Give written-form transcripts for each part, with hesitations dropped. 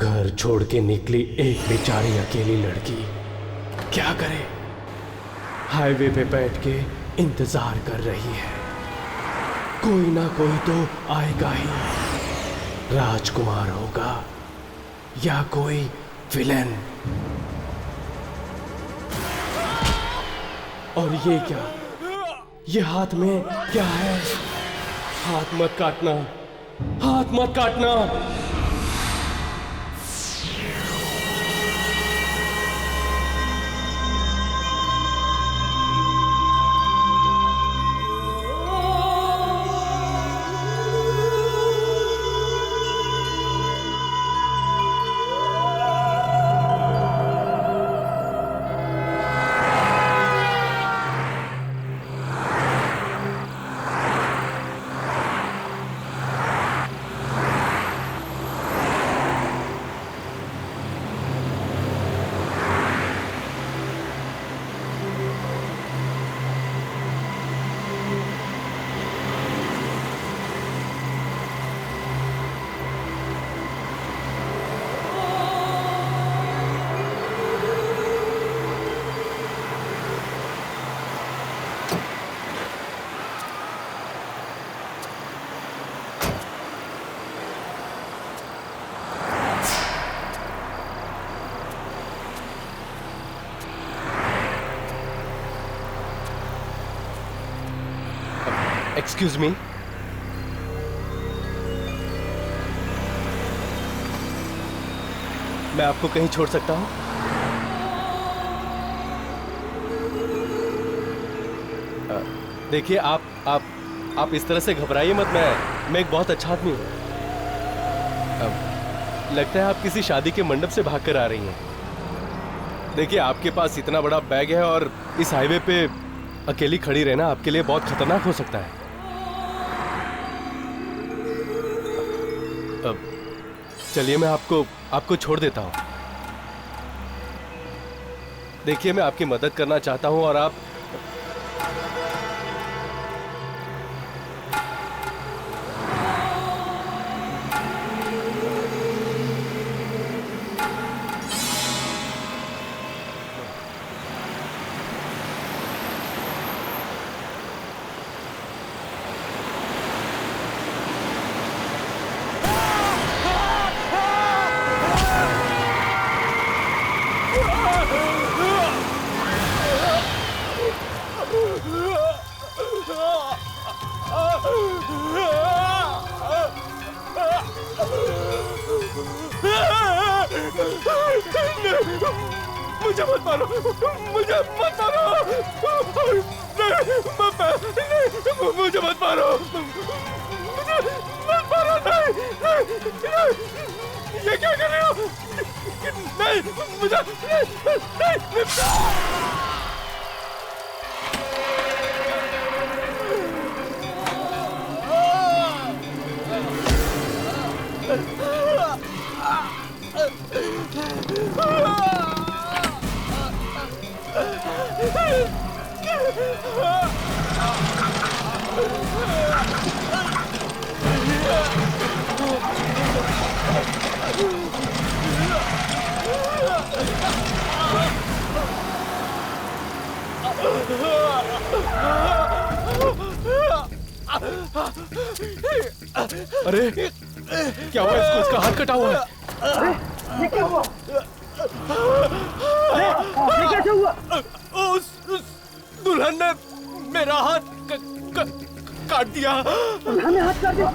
घर छोड़ के निकली एक बेचारी अकेली लड़की क्या करे, हाईवे पे बैठ के इंतजार कर रही है। कोई ना कोई तो आएगा ही, राजकुमार होगा या कोई विलेन। और ये क्या, ये हाथ में क्या है? हाथ मत काटना, हाथ मत काटना। एक्सक्यूज मी, मैं आपको कहीं छोड़ सकता हूं? देखिए आप इस तरह से घबराइए मत। मैं एक बहुत अच्छा आदमी हूं। लगता है आप किसी शादी के मंडप से भागकर आ रही हैं। देखिए आपके पास इतना बड़ा बैग है और इस हाईवे पे अकेली खड़ी रहना आपके लिए बहुत खतरनाक हो सकता है। चलिए मैं आपको छोड़ देता हूं। देखिए मैं आपकी मदद करना चाहता हूं और आप मुझे मत मारो, मुझे मत मारो, मुझे मत मारो, मुझे मत मारो, नहीं, ये क्या कर रहे हो? नहीं, मुझे नहीं। अरे क्या हुआ इसको? इसका हाथ कटा हुआ है। अरे ये क्या हुआ? अरे ये कैसे हुआ? उस दुल्हन ने मेरा हाथ काट दिया। दुल्हन ने हाथ काट दिया?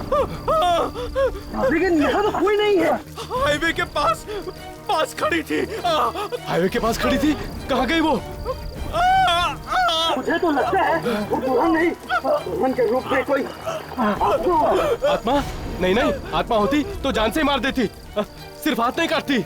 लेकिन यहाँ तो कोई नहीं है। हाईवे के पास खड़ी थी। हाईवे के पास खड़ी थी? कहाँ गई वो? मुझे तो लगता है वो दुल्हन नहीं, दुल्हन के रूप में कोई आत्मा। नहीं, आत्मा होती तो जान से मार देती, सिर्फ हाथ नहीं काटती।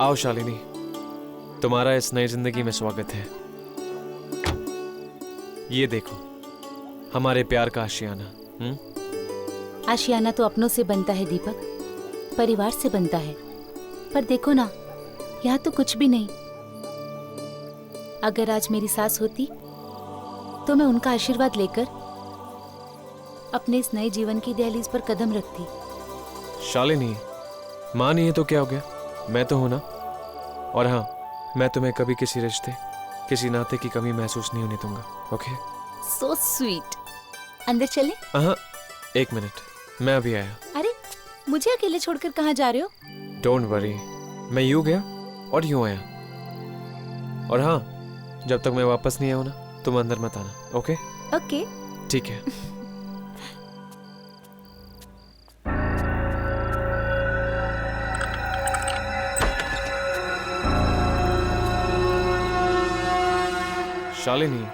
आओ शालिनी, तुम्हारा इस नई जिंदगी में स्वागत है। ये देखो, हमारे प्यार का आशियाना। आशियाना तो अपनों से बनता है दीपक, परिवार से बनता है। पर देखो ना, यहाँ तो कुछ भी नहीं। अगर आज मेरी सास होती तो मैं उनका आशीर्वाद लेकर अपने इस नए जीवन की दहलीज पर कदम रखती। शालिनी, माँ नहीं है तो क्या हो गया, मैं तो हूं ना। और हाँ, मैं तुम्हें कभी किसी रिश्ते, किसी नाते की कमी महसूस नहीं होने दूंगा। ओके? So sweet. अंदर चले? हाँ, एक मिनट, मैं अभी आया। अरे, मुझे अकेले छोड़कर कहाँ जा रहे हो? डोंट वरी, मैं यूं गया और यूं आया। और हाँ, जब तक मैं वापस नहीं आऊं ना, तुम अंदर मत आना। ओके? ओके। ठीक है। शालिनी,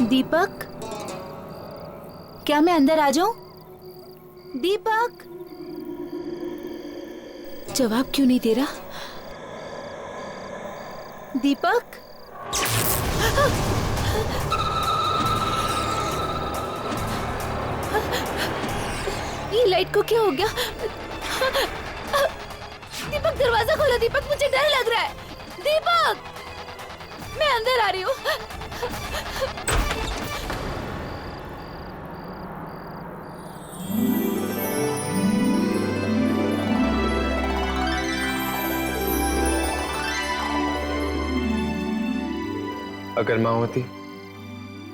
दीपक, क्या मैं अंदर आ जाऊं? दीपक, जवाब क्यों नहीं दे रहा? दीपक, ये लाइट को क्या हो गया? दीपक, दरवाजा खोलो। दीपक, मुझे डर लग रहा है। दीपक, मैं अंदर आ रही हूँ। अगर माँ होती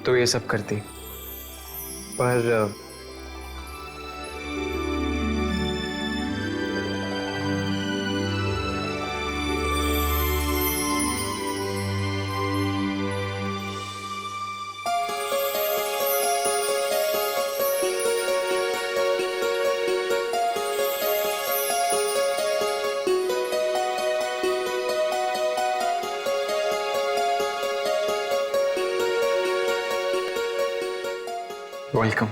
तो ये सब करती, पर वेलकम।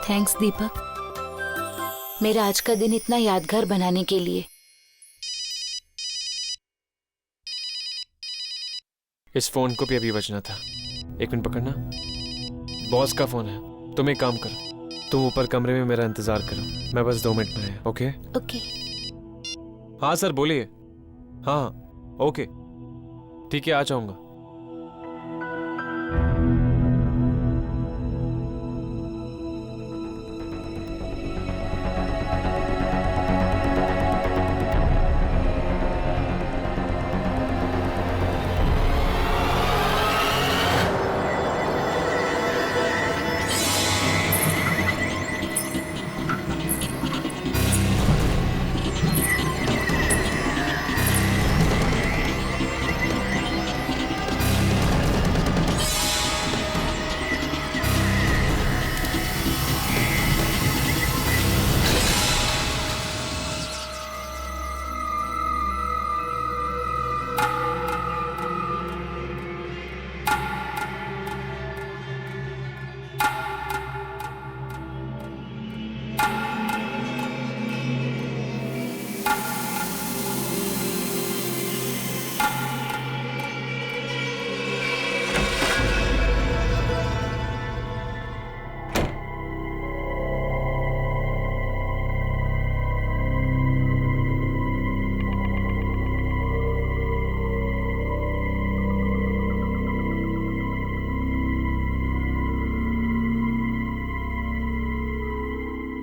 थैंक्स दीपक, मेरा आज का दिन इतना यादगार बनाने के लिए। इस फोन को भी अभी बजना था। एक मिनट पकड़ना, बॉस का फोन है। तुम एक काम करो, तुम ऊपर कमरे में मेरा इंतजार करो, मैं बस 2 मिनट में आया। ओके? ओके। हाँ सर, बोलिए। हाँ, ओके, ठीक है, आ जाऊंगा।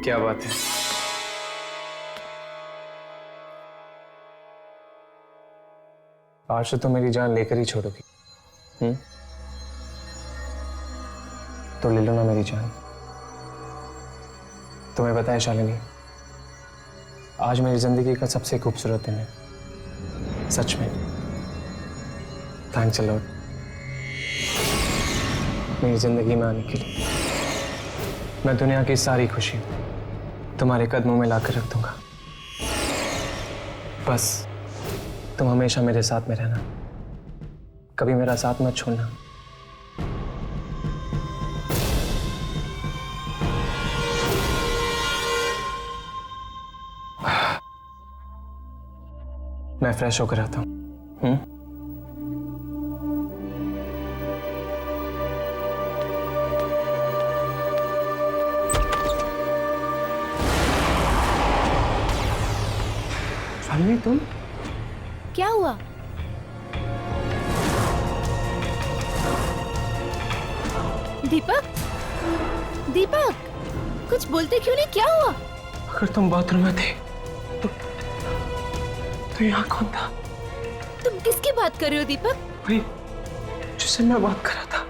क्या बात है? आज तो तुम मेरी जान लेकर ही छोड़ोगी। तो ले लो ना मेरी जान। तुम्हें पता है शालिनी, आज मेरी जिंदगी का सबसे खूबसूरत दिन है, सच में। थैंक्स अ लॉट मेरी जिंदगी में आने के लिए। मैं दुनिया की सारी खुशी तुम्हारे कदमों में लाकर रख दूंगा। बस तुम हमेशा मेरे साथ में रहना, कभी मेरा साथ मत छोड़ना। मैं फ्रेश होकर आता हूं। शालिनी तुम? क्या हुआ? दीपक, दीपक, कुछ बोलते क्यों नहीं? क्या हुआ? अगर तुम बाथरूम में थे तो यहाँ कौन था? तुम किसकी बात कर रहे हो दीपक? वही जिससे मैं बात कर रहा था।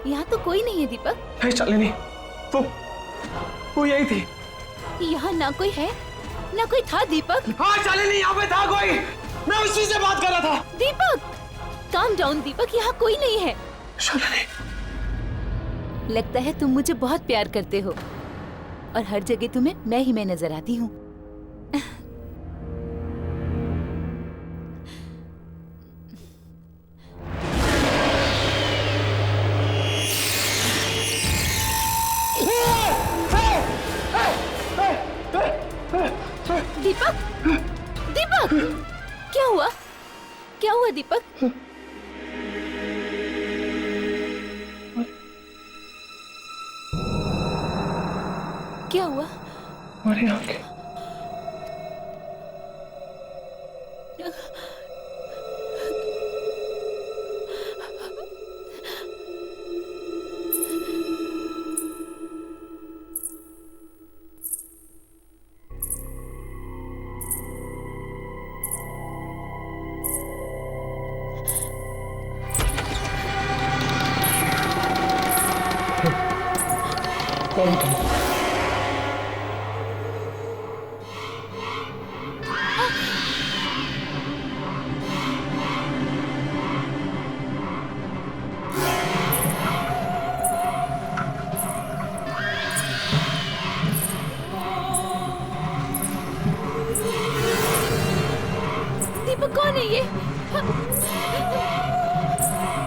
यहाँ तो कोई नहीं है दीपक। नहीं शालिनी, वो यही थी। यहाँ ना कोई है ना कोई था दीपक। हाँ शालिनी, यहाँ पे था कोई। मैं उसी से बात कर रहा था। दीपक काम डाउन दीपक, यहाँ कोई नहीं है। शालिनी, लगता है तुम मुझे बहुत प्यार करते हो और हर जगह तुम्हें मैं ही नजर आती हूँ। दीपक, दीपक, क्या हुआ? क्या हुआ दीपक? क्या हुआ? हमारी आंखें। कौन था? दीपक कौन है ये?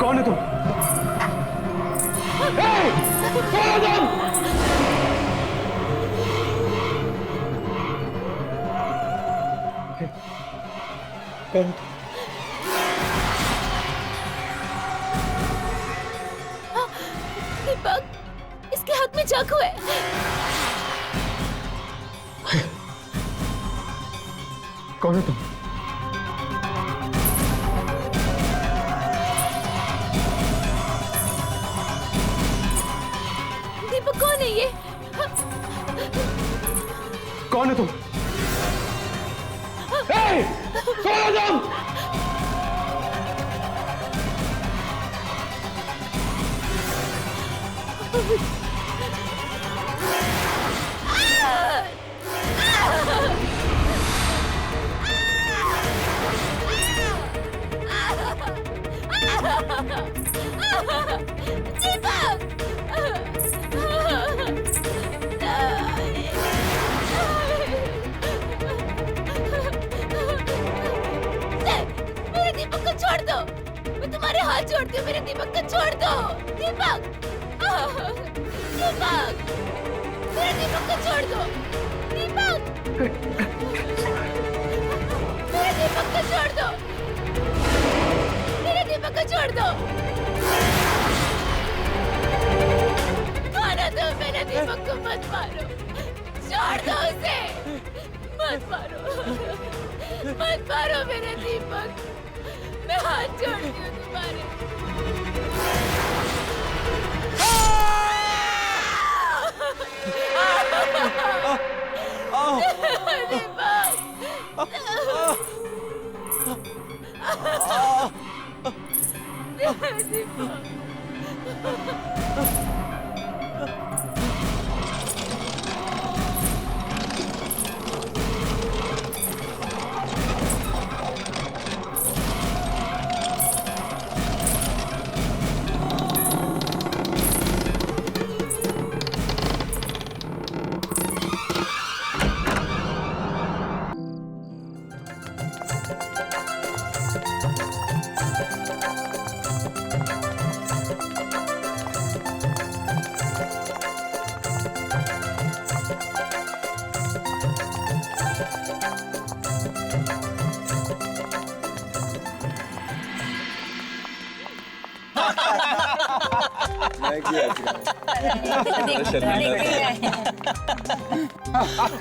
कौन है तुम? कौन? दीपक, इसके हाथ में चाकू है। कौन है तुम? दीपक कौन है ये? कौन है तुम? कौन है तुम? मेरे दीपक को छोड़ दो। मैं तुम्हारे हाथ जोड़ती हूँ, मेरे दीपक को छोड़ दो। दीपक, दीपक, मेरे दीपक को छोड़ दो। दीपक, मेरे दीपक को छोड़ दो। मेरे दीपक को छोड़ दो। मारो तो मेरे दीपक को मत मारो। छोड़ दो उसे। मत मारो, मत मारो मेरे दीपक। मैं हाथ जोड़ती हूँ तुम्हारे।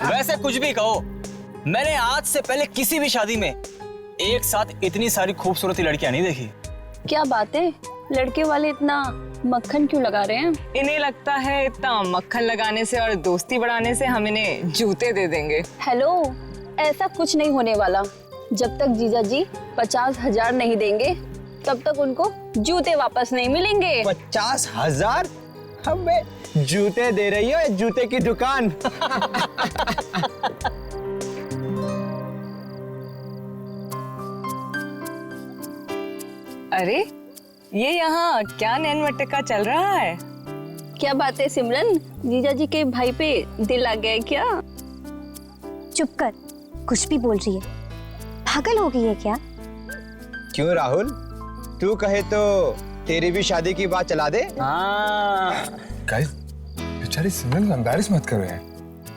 वैसे कुछ भी कहो, मैंने आज से पहले किसी भी शादी में एक साथ इतनी सारी खूबसूरत लड़कियां नहीं देखी। क्या बात है, लड़के वाले इतना मक्खन क्यों लगा रहे हैं? इन्हें लगता है इतना मक्खन लगाने से और दोस्ती बढ़ाने से हम इन्हें जूते दे देंगे। हेलो, ऐसा कुछ नहीं होने वाला। जब तक जीजा जी 50,000 नहीं देंगे तब तक उनको जूते वापस नहीं मिलेंगे। 50,000? हमें जूते दे रही हो, जूते की दुकान। अरे ये यहाँ क्या नैन मटका चल रहा है? क्या बात है सिमरन, जीजा जी के भाई पे दिल आ गया है क्या? चुप कर, कुछ भी बोल रही है। पागल हो गई है क्या? क्यों राहुल, तू कहे तो तेरी भी शादी की बात चला दे। हाँ। गाइस, बेचारी सिमरन को एम्बैरेस मत करो यार।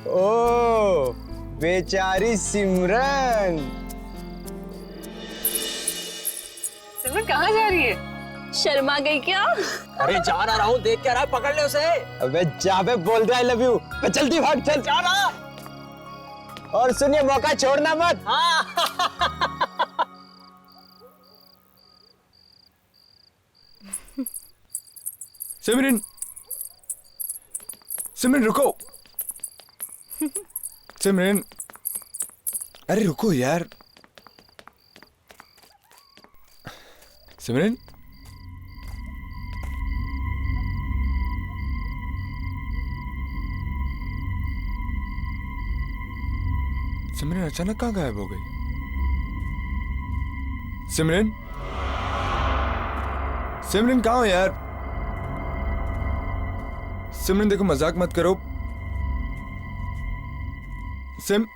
ओ, बेचारी सिमरन। सिमरन कहाँ जा रही है? शर्मा गई क्या? अरे जा ना राहुल, देख क्या रहा है, पकड़ ले उसे। अबे जा बे, बोल दे आई लव यू। जल्दी भाग, चल जा ना। और सुनिए, मौका छोड़ना मत। सिमरन, सिमरन रुको। सिमरन, अरे रुको यार। सिमरन, सिमरन अचानक कहाँ गायब हो गई? सिमरन, सिमरन कहाँ हो यार? सिमरन देखो, मजाक मत करो। सिम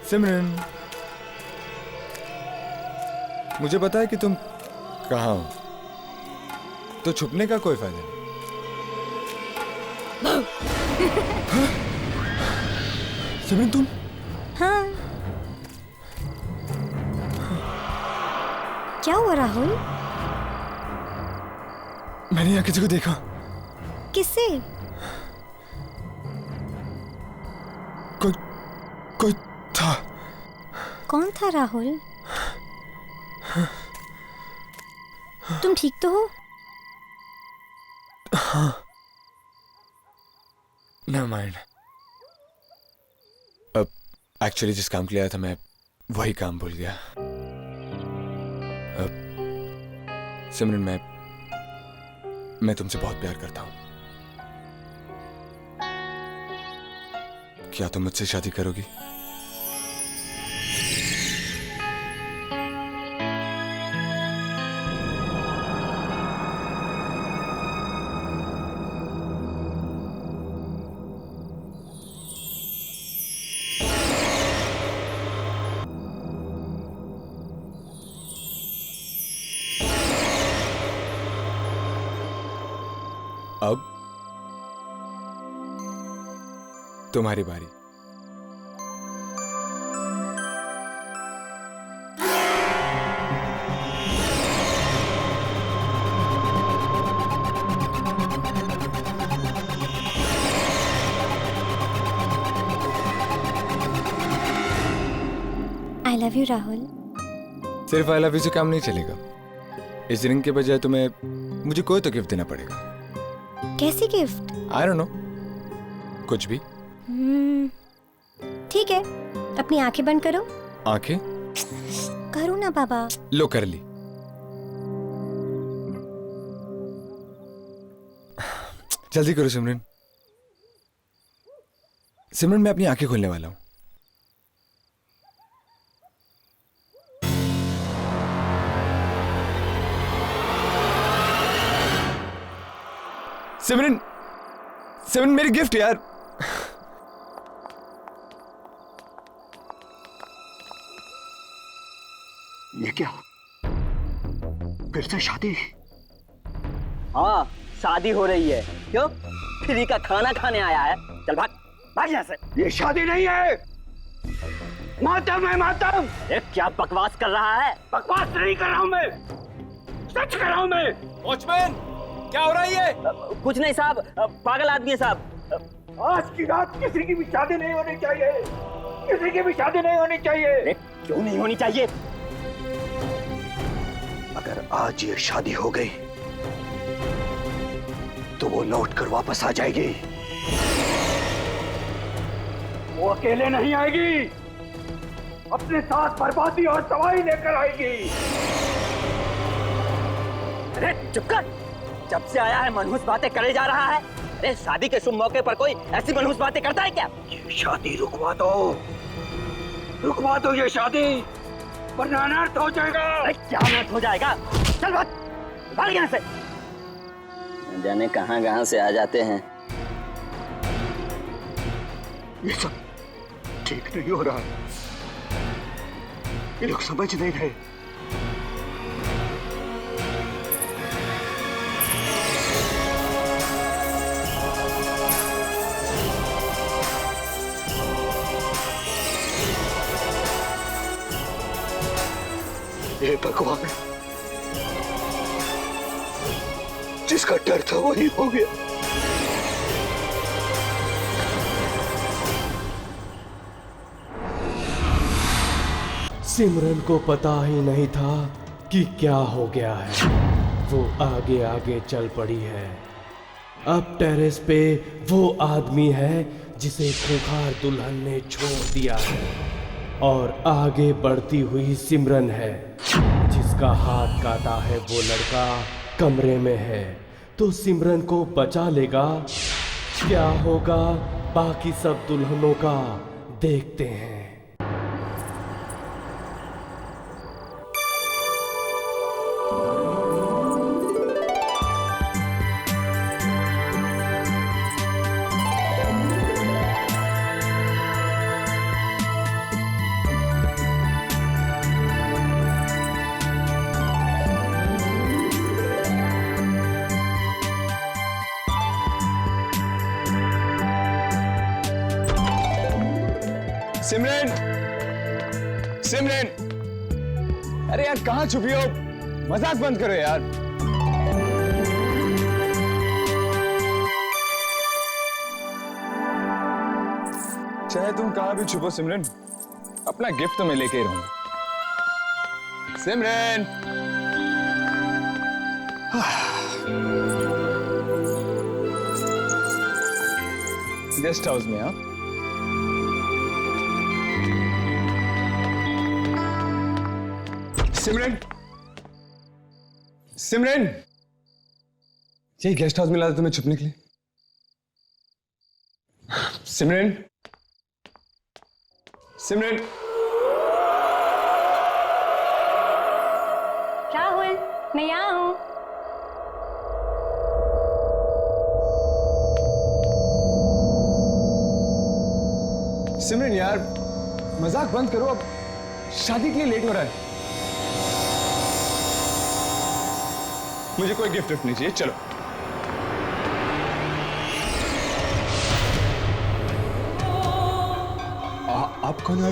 सिमरन, मुझे पता है कि तुम कहाँ हो, तो छुपने का कोई फायदा नहीं। सिमरन तुम? हाँ, क्या हुआ राहुल? मैंने यहाँ किसी को देखा। किससे? कोई था। कौन था राहुल? तुम ठीक तो हो? हाँ। Never mind. अब एक्चुअली जिस काम के लिए आया था मैं वही काम भूल गया। अब सिमरन, मैं तुमसे बहुत प्यार करता हूँ। क्या तुम मुझसे शादी करोगी? अब तुम्हारी बारी। I love you Rahul. सिर्फ आई लव यू से काम नहीं चलेगा। इस रिंग के बजाय तुम्हें मुझे कोई तो गिफ्ट देना पड़ेगा। कैसी गिफ्ट? आई डोंट नो, कुछ भी। ठीक है, अपनी आंखें बंद करो। आंखें? करो ना बाबा। लो कर ली। जल्दी करो सिमरन। सिमरन मैं अपनी आंखें खोलने वाला हूं। सिमरन, सिमरन मेरी गिफ्ट यार। ये क्या? फिर से शादी? हाँ, शादी हो रही है। क्यों? फ्री का खाना खाने आया है। चल भाग, भाग यहाँ से। ये शादी नहीं है, मातम है मातम। ये क्या बकवास कर रहा है? बकवास नहीं कर रहा हूँ मैं, सच कर रहा हूँ मैं। वॉचमैन, क्या हो रहा है ये? कुछ नहीं साहब, पागल आदमी है साहब। आज की रात किसी की भी शादी नहीं होनी चाहिए, किसी की भी शादी नहीं होनी चाहिए। क्यों नहीं होनी चाहिए? अगर आज ये शादी हो गई तो वो लौट कर वापस आ जाएगी। वो अकेले नहीं आएगी, अपने साथ बर्बादी और तबाही लेकर आएगी। अरे चुप कर, जब से आया है मनहूस बातें करे जा रहा है। अरे शादी के शुभ मौके पर कोई ऐसी मनहूस बातें करता है क्या? ये शादी रुकवा दो ये शादी, वरना अनर्थ हो जाएगा। अरे क्या अनर्थ हो जाएगा? चल भाग, भाग यहाँ से। न जाने कहां से आ जाते हैं। ये सब ठीक नहीं हो रहा, ये लोग समझ नहीं रहे। हे भगवान, जिसका डर था वही हो गया। सिमरन को पता ही नहीं था कि क्या हो गया है। वो आगे आगे चल पड़ी है। अब टेरेस पे वो आदमी है जिसे खूंखार दुल्हन ने छोड़ दिया है, और आगे बढ़ती हुई सिमरन है जिसका हाथ काटा है वो लड़का कमरे में है। तो सिमरन को बचा लेगा? क्या होगा बाकी सब दुल्हनों का, देखते हैं। सिमरन, सिमरन, अरे यार कहाँ छुपी हो? मजाक बंद करो यार। चाहे तुम कहाँ भी छुपो सिमरन, अपना गिफ्ट तो मैं लेके ही रहूंगा। सिमरन, गेस्ट हाउस में। हाँ, सिमरन, सिमरन, यही गेस्ट हाउस में लाया तुम्हें छुपने के लिए। सिमरन, सिमरन, राहुल, मैं यहाँ हूँ। सिमरन यार मजाक बंद करो, अब शादी के लिए लेट हो रहा है। मुझे कोई गिफ्ट नहीं चाहिए, चलो। आप कौन है?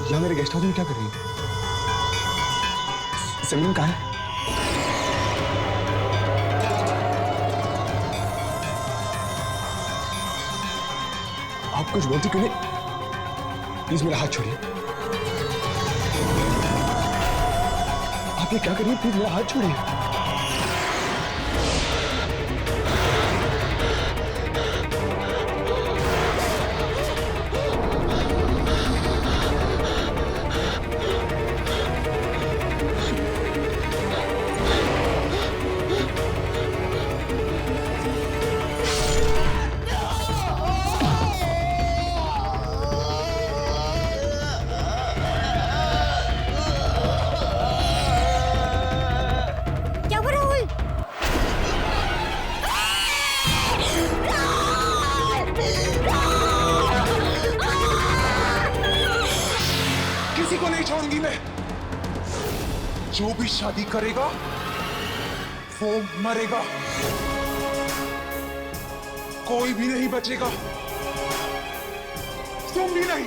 यहाँ मेरे गेस्ट हाउस में क्या कर रही है? सिमरन कहाँ है? आप कुछ बोलती क्यों नहीं? प्लीज मेरा हाथ छोड़िए। आप ये क्या कर रही है? प्लीज मेरा हाथ छोड़िए। किसी को नहीं छोड़ूंगी मैं। जो भी शादी करेगा वो मरेगा, कोई भी नहीं बचेगा, तुम भी नहीं।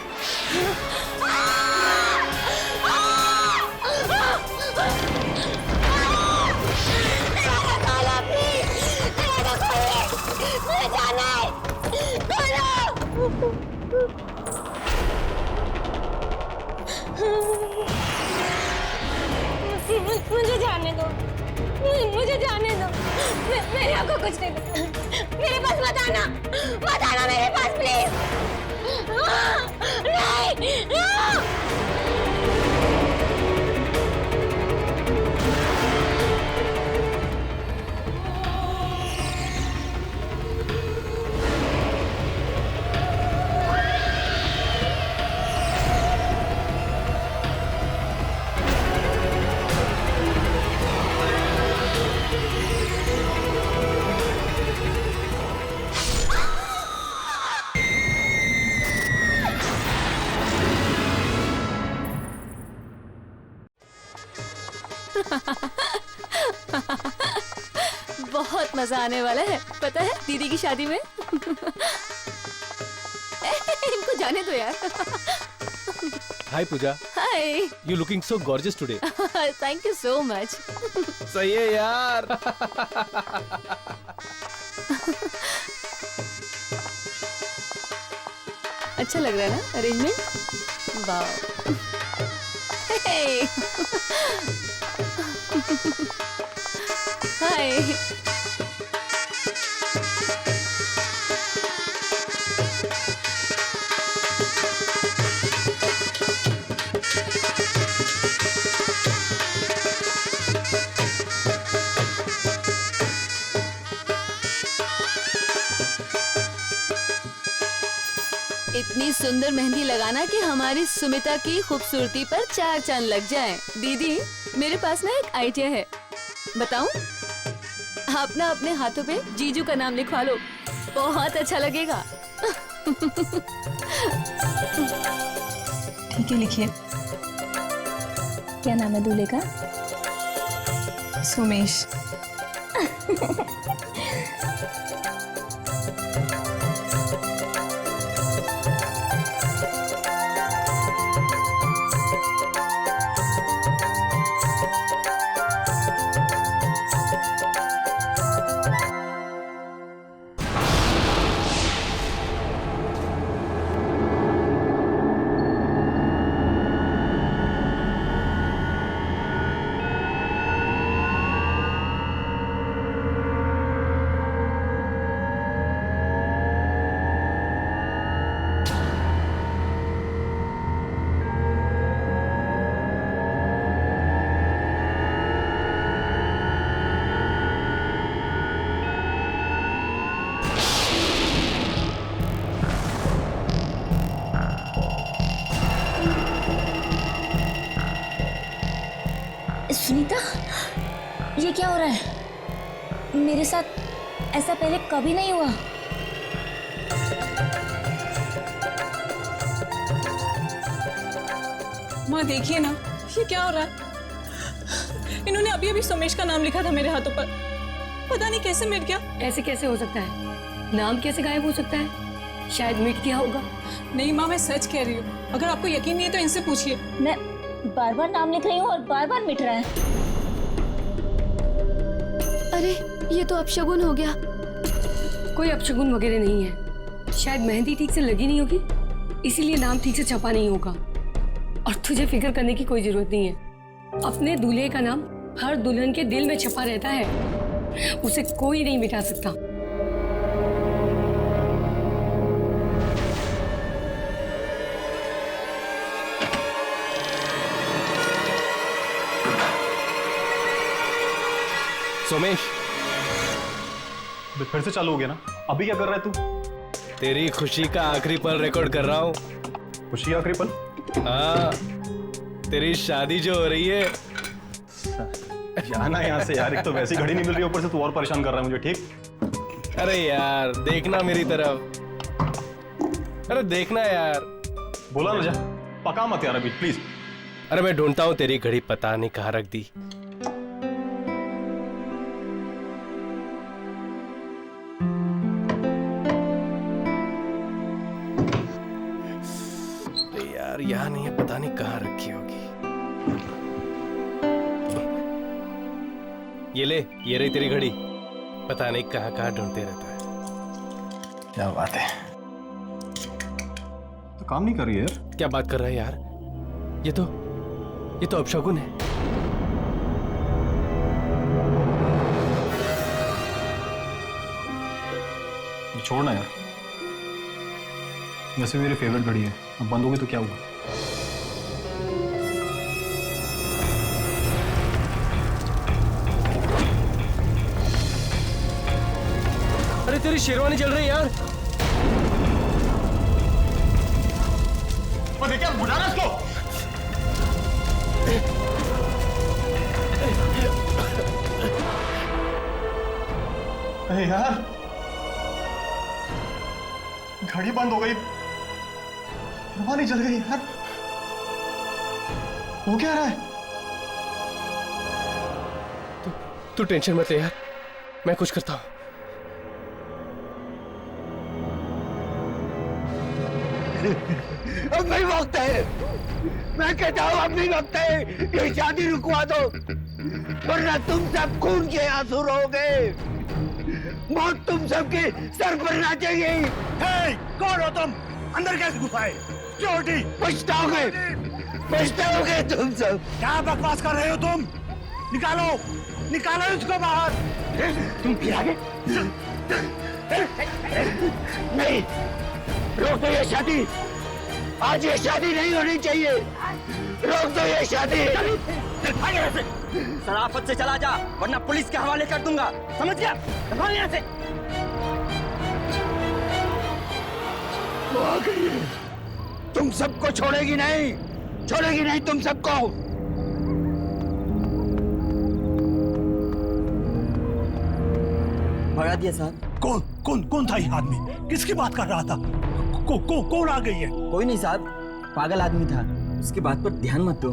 मुझे जाने दो, मुझे जाने दो। मेरे आपको कुछ नहीं पता। मेरे पास मत आना मेरे पास प्लीज। नहीं। बहुत मजा आने वाला है, पता है, दीदी की शादी में। इनको जाने दो यार। Hi Pooja. Hi. You looking so gorgeous today. Thank you so much. सही है यार। अच्छा लग रहा है ना अरेंजमेंट? वाह। हाय। इतनी सुंदर मेहंदी लगाना कि हमारी सुमिता की खूबसूरती पर चार चांद लग जाए। दीदी, मेरे पास ना एक आइडिया है, बताऊं? आप ना अपने हाथों पे जीजू का नाम लिखवा लो, बहुत अच्छा लगेगा। ठीक है, लिखिए। क्या नाम है दूल्हे का? सोमेश। सुनीता, ये क्या हो रहा है? मेरे साथ ऐसा पहले कभी नहीं हुआ। माँ देखिए ना, ये क्या हो रहा है? इन्होंने अभी अभी सोमेश का नाम लिखा था मेरे हाथों पर, पता नहीं कैसे मिट गया। ऐसे कैसे हो सकता है? नाम कैसे गायब हो सकता है? शायद मिट गया होगा। नहीं माँ, मैं सच कह रही हूँ, अगर आपको यकीन नहीं है तो इनसे पूछिए। मैं बार बार नाम लिख रही हूँ और बार बार मिट रहा है। अरे, ये तो अपशगुन हो गया। कोई अपशगुन वगैरह नहीं है, शायद मेहंदी ठीक से लगी नहीं होगी, इसीलिए नाम ठीक से छपा नहीं होगा। और तुझे फिक्र करने की कोई जरूरत नहीं है। अपने दूल्हे का नाम हर दुल्हन के दिल में छपा रहता है, उसे कोई नहीं मिटा सकता। सोमेश, फिर से चालू हो गया ना? अभी क्या कर रहा है तू? तेरी खुशी का आखिरी पल रिकॉर्ड कर रहा हूँ। खुशी का आखिरी पल? हाँ, तेरी शादी जो हो रही है। जाना यहाँ से यार, एक तो वैसी घड़ी नहीं मिल रही, ऊपर से तू और परेशान कर रहा है मुझे। ठीक? अरे यार, देखना मेरी तरफ। अरे देखना यार। बोला ना जा, पका मत यार अभी प्लीज। अरे मैं ढूंढता हूँ तेरी घड़ी, पता नहीं कहाँ रख दी। अरे यार यहाँ नहीं है, पता नहीं कहाँ रखी होगी। ये रही तेरी घड़ी, पता नहीं कहाँ कहाँ ढूंढते रहता है। क्या बात है, तो काम नहीं कर रही है यार। क्या बात कर रहा है यार, ये तो अपशगुन है। छोड़ना यार, वैसे मेरी फेवरेट घड़ी है, अब बंद होगी तो क्या हुआ। अरे तेरी शेरवानी जल रही है यार। क्या बुला रहा इसको? अरे यार, घड़ी बंद हो गई, शेरवानी जल गई यार। हो क्या रहा है? तू टेंशन मत ले यार, मैं कुछ करता हूँ। अब नहीं वक्त है, मैं कहता हूँ अब नहीं वक्त है, ये शादी रुकवा दो वरना तुम सब खून के आंसू रोगे, मौत तुम सबके सर पर नाचेगी। कौन हो तुम? अंदर कैसे घुसाए? चोटी पछताओगे तुम सब। क्या बकवास कर रहे हो तुम? निकालो इसको बाहर। तुम फिर आगे? नहीं, रोक दो ये शादी, आज ये शादी नहीं होनी चाहिए, रोक दो ये शादी। शराफत से चला जा वरना पुलिस के हवाले कर दूंगा, समझ गया? यहाँ से वो आ गई है, तुम सबको छोड़ेगी नहीं तुम सबको। भगा दिया साहब। कौन था ये आदमी? किसकी बात कर रहा था? कौन आ गई है? कोई नहीं साहब, पागल आदमी था, उसकी बात पर ध्यान मत दो।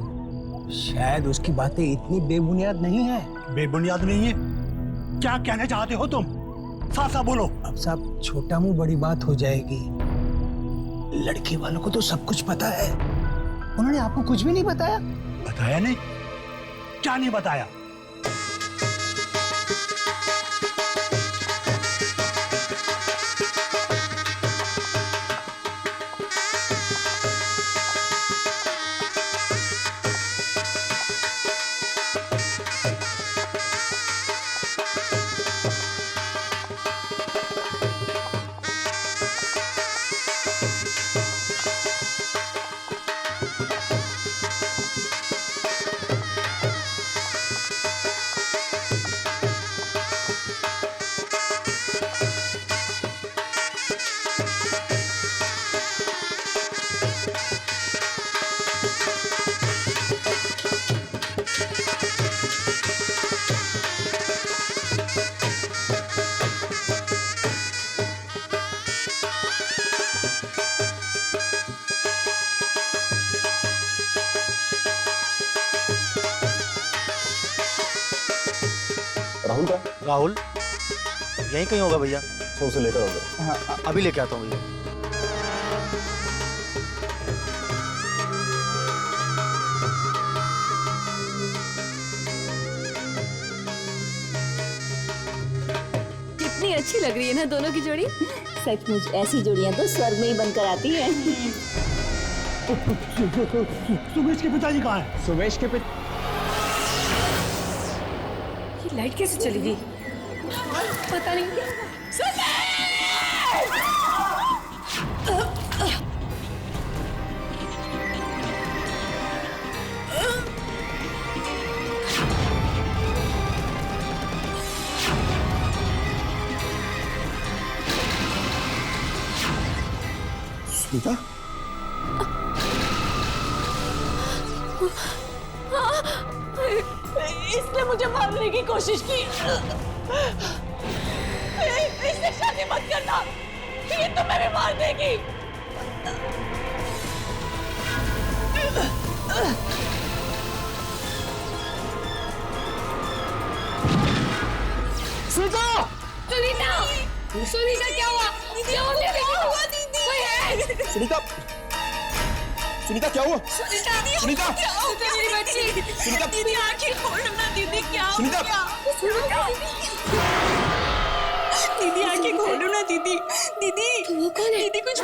शायद उसकी बातें इतनी बेबुनियाद नहीं है। बेबुनियाद नहीं है? क्या कहना चाहते हो तुम? साफ बोलो। अब सब छोटा मुंह बड़ी बात हो जाएगी। लड़की वालों को तो सब कुछ पता है, उन्होंने आपको कुछ भी नहीं बताया? बताया नहीं? क्या नहीं बताया? राहुल का? राहुल यहीं कहीं होगा भैया। तो उसे लेकर आओगे? हाँ, अभी लेके आता हूँ भैया। कितनी अच्छी लग रही है ना दोनों की जोड़ी। सचमुच ऐसी जोड़ियां तो स्वर्ग में ही बनकर आती हैं। सुमेश के पिताजी कहाँ हैं? सुमेश के पिता? ये लाइट कैसे चली गई? पता नहीं। स्मिता? इसने मुझे मारने की कोशिश की। इससे शादी मत करना, ये तुम्हें भी मार देगी। सुनीता क्या हुआ? क्या हुआ दीदी? कोई है? सुनीता, सुनीता क्या हुआ? सुनीता, मेरी बच्ची, सुनीता, दीदी आंखें खोलो ना दीदी, क्या हो सुनीता, गया? दीदी आंखें खोलो ना दीदी, दीदी वो कौन है? दीदी कुछ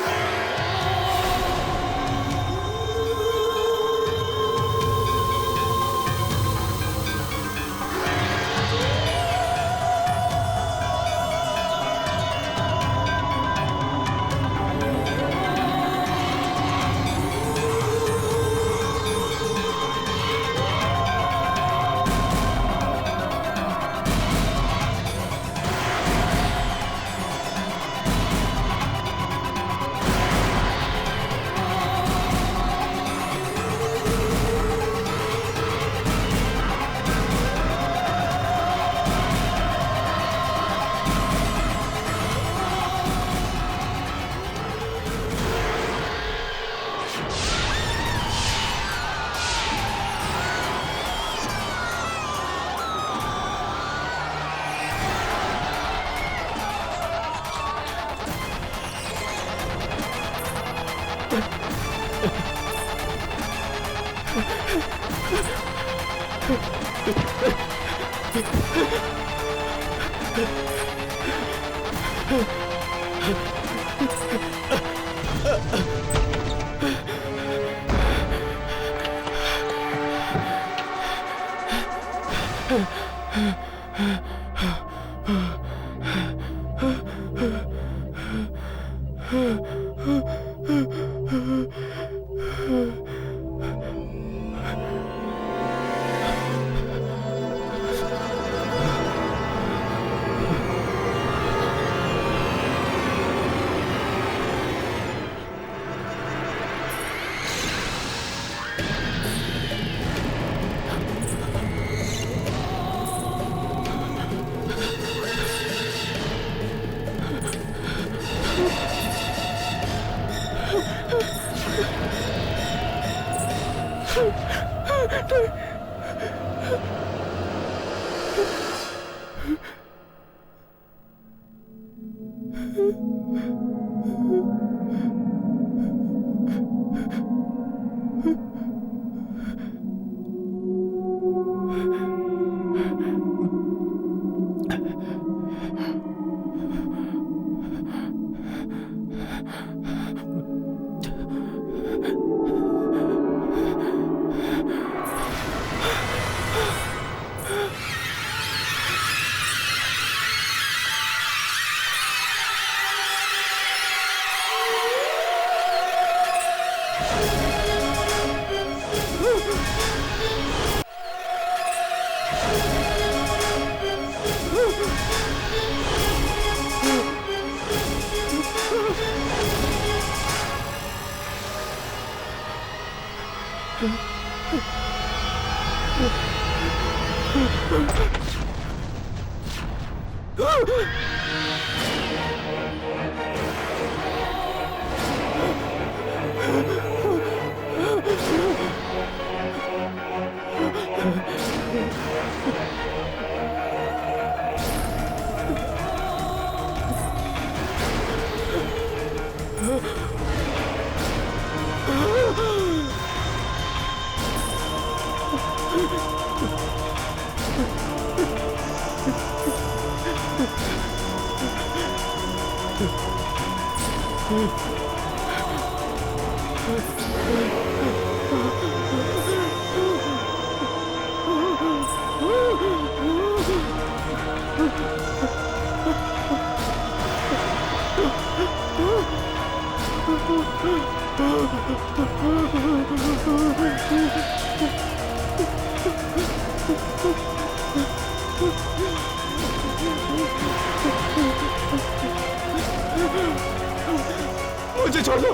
मुझे छोड़ दो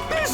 प्लीज।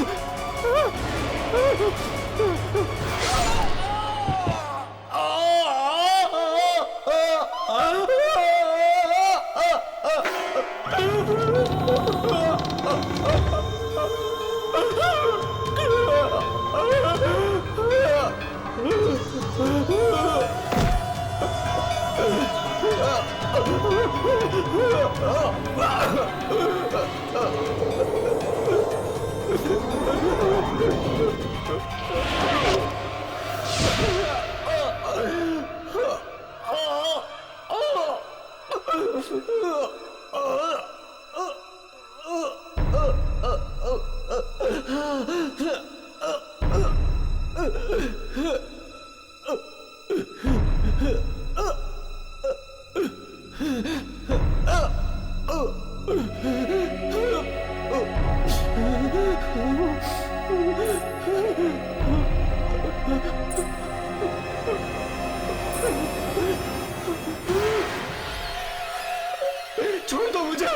छोड़ दो मुझे।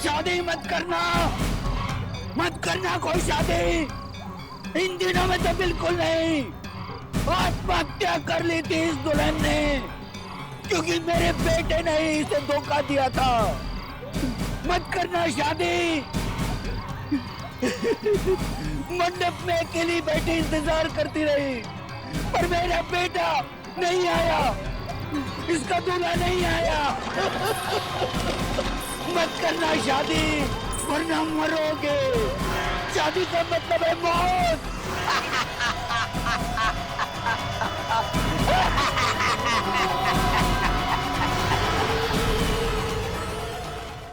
शादी मत करना कोई शादी इन दिनों में तो बिल्कुल नहीं। आत्महत्या कर ली थी इस दुल्हन ने क्योंकि मेरे बेटे ने इसे धोखा दिया था। मत करना शादी। मंडप में अकेली बैठी इंतजार करती रही पर मेरा बेटा नहीं आया, इसका दूल्हा नहीं आया। मत करना शादी वरना मरोगे। शादी का मतलब है मौत।